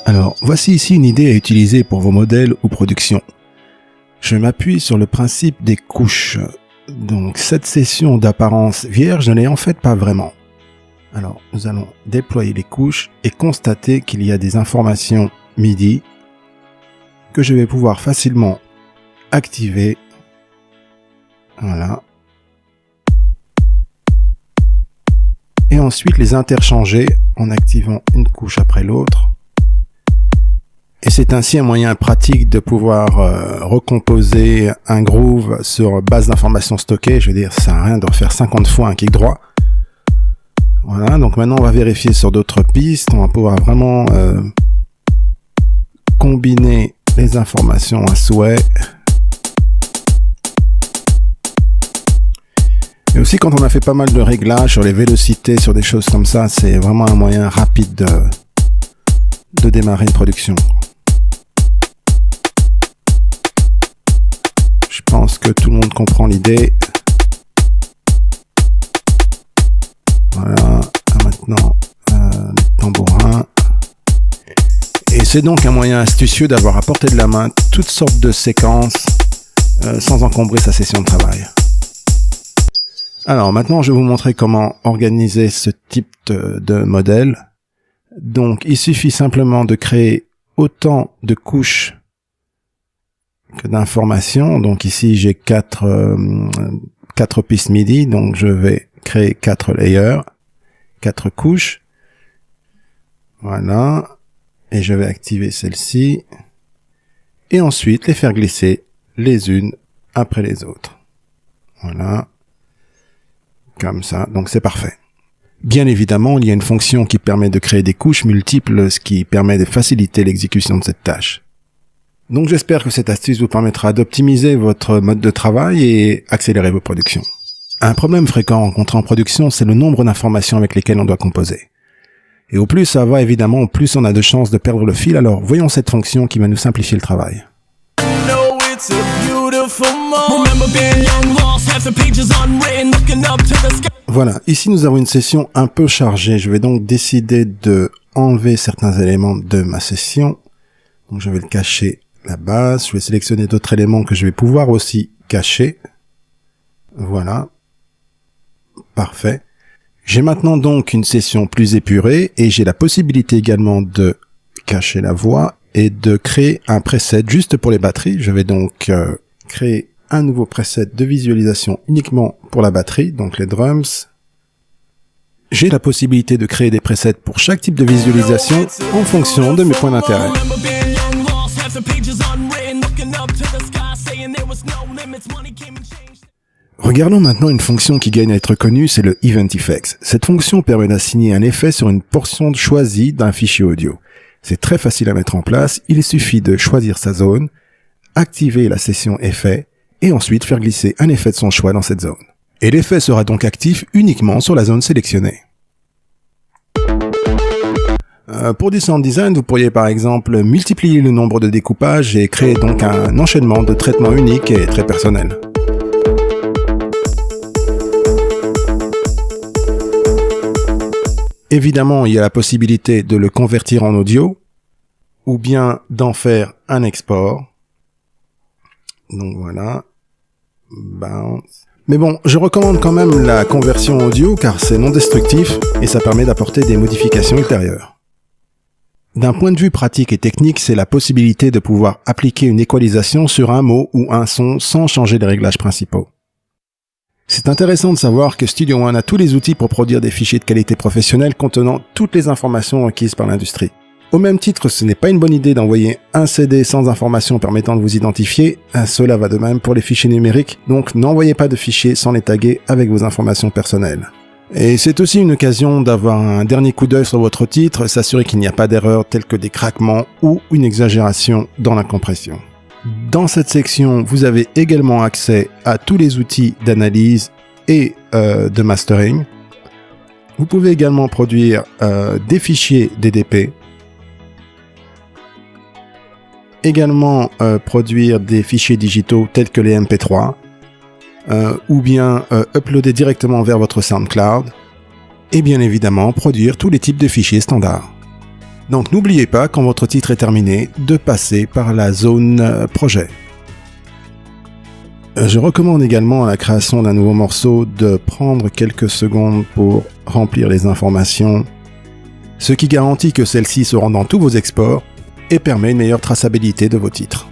Alors, voici ici une idée à utiliser pour vos modèles ou productions. Je m'appuie sur le principe des couches. Donc, cette session d'apparence vierge ne l'est en fait pas vraiment. Alors, nous allons déployer les couches et constater qu'il y a des informations MIDI que je vais pouvoir facilement activer. Voilà. Et ensuite les interchanger en activant une couche après l'autre. Et c'est ainsi un moyen pratique de pouvoir recomposer un groove sur base d'informations stockées. Je veux dire, ça sert à rien de refaire 50 fois un kick droit. Voilà, donc maintenant on va vérifier sur d'autres pistes. On va pouvoir vraiment combiner les informations à souhait. Et aussi quand on a fait pas mal de réglages sur les vélocités, sur des choses comme ça, c'est vraiment un moyen rapide de démarrer une production. Je pense que tout le monde comprend l'idée. Voilà, maintenant le tambourin. Et c'est donc un moyen astucieux d'avoir à portée de la main toutes sortes de séquences sans encombrer sa session de travail. Alors maintenant, je vais vous montrer comment organiser ce type de modèle. Donc, il suffit simplement de créer autant de couches que d'informations. Donc ici, j'ai quatre pistes MIDI. Donc, je vais créer 4 layers, 4 couches. Voilà. Et je vais activer celle-ci. Et ensuite, les faire glisser les unes après les autres. Voilà. Comme ça, donc c'est parfait. Bien évidemment, il y a une fonction qui permet de créer des couches multiples, ce qui permet de faciliter l'exécution de cette tâche. Donc j'espère que cette astuce vous permettra d'optimiser votre mode de travail et accélérer vos productions. Un problème fréquent rencontré en production, c'est le nombre d'informations avec lesquelles on doit composer. Et au plus ça va évidemment, au plus on a de chances de perdre le fil, alors voyons cette fonction qui va nous simplifier le travail. Voilà, ici nous avons une session un peu chargée. Je vais donc décider de enlever certains éléments de ma session. Donc je vais le cacher la base. Je vais sélectionner d'autres éléments que je vais pouvoir aussi cacher. Voilà. Parfait. J'ai maintenant donc une session plus épurée et j'ai la possibilité également de cacher la voix et de créer un preset juste pour les batteries. Je vais donc créer un nouveau preset de visualisation uniquement pour la batterie, donc les drums. J'ai la possibilité de créer des presets pour chaque type de visualisation en fonction de mes points d'intérêt. Regardons maintenant une fonction qui gagne à être connue, c'est le Event Effects. Cette fonction permet d'assigner un effet sur une portion choisie d'un fichier audio. C'est très facile à mettre en place, il suffit de choisir sa zone, activer la session effet, et ensuite faire glisser un effet de son choix dans cette zone. Et l'effet sera donc actif uniquement sur la zone sélectionnée. Pour du sound design, vous pourriez par exemple multiplier le nombre de découpages et créer donc un enchaînement de traitements uniques et très personnels. Évidemment, il y a la possibilité de le convertir en audio ou bien d'en faire un export. Donc voilà. Bounce. Mais bon, je recommande quand même la conversion audio car c'est non destructif et ça permet d'apporter des modifications ultérieures. D'un point de vue pratique et technique, c'est la possibilité de pouvoir appliquer une équalisation sur un mot ou un son sans changer les réglages principaux. C'est intéressant de savoir que Studio One a tous les outils pour produire des fichiers de qualité professionnelle contenant toutes les informations requises par l'industrie. Au même titre, ce n'est pas une bonne idée d'envoyer un CD sans informations permettant de vous identifier, cela va de même pour les fichiers numériques, donc n'envoyez pas de fichiers sans les taguer avec vos informations personnelles. Et c'est aussi une occasion d'avoir un dernier coup d'œil sur votre titre, s'assurer qu'il n'y a pas d'erreurs telles que des craquements ou une exagération dans la compression. Dans cette section, vous avez également accès à tous les outils d'analyse et de mastering. Vous pouvez également produire des fichiers DDP, également produire des fichiers digitaux tels que les MP3, ou bien uploader directement vers votre SoundCloud, et bien évidemment produire tous les types de fichiers standards. Donc n'oubliez pas, quand votre titre est terminé, de passer par la zone projet. Je recommande également à la création d'un nouveau morceau de prendre quelques secondes pour remplir les informations, ce qui garantit que celles-ci seront dans tous vos exports et permet une meilleure traçabilité de vos titres.